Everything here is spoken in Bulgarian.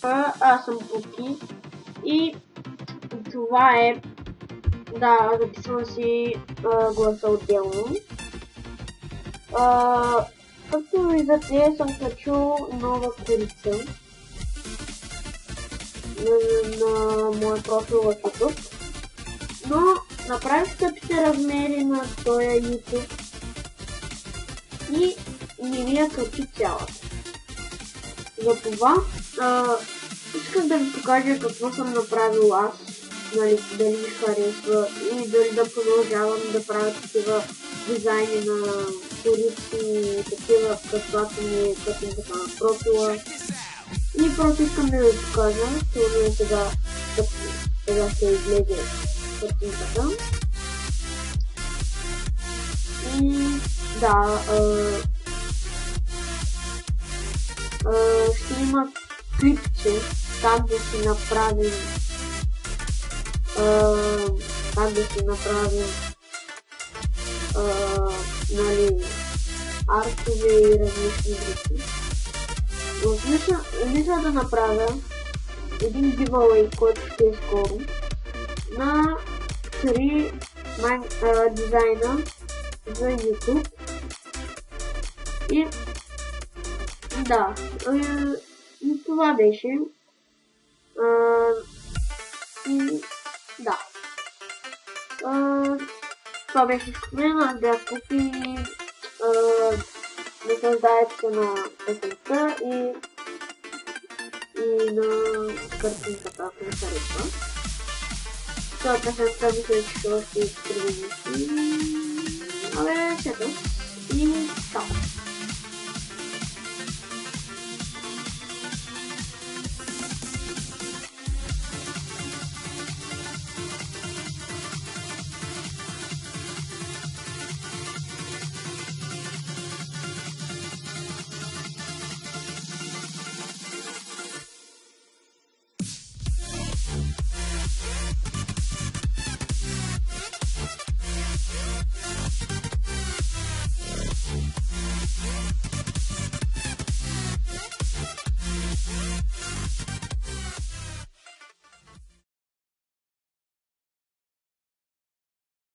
Аз съм Пуки и това е, да, записвам си гласа отделно. Както виждате, съм качил нова корица на моя профил в YouTube, но направих тъпите размери на този YouTube и не ми я качи цялата. Затова искам да ви покажа какво съм направил аз, нали, дали ми харесва и дали да продължавам да правя такива дизайни на корици и такива, каквато ми е картинката на профила. И просто искам да ви покажа, сигурно сега ще излезе картинката. И да, ще има клипче как да си направим нали, артове и различни други. Мисля да направя един giveaway, който ще е скоро, на 3 дизайна за YouTube. И да, и това беше. И да. Това беше с мен, аз бях Пуки. Наслаждайте се на песента и на картинката, ако ми харесва. Това песента мисля, че ще още 3 минути. Абе, чето. И чао!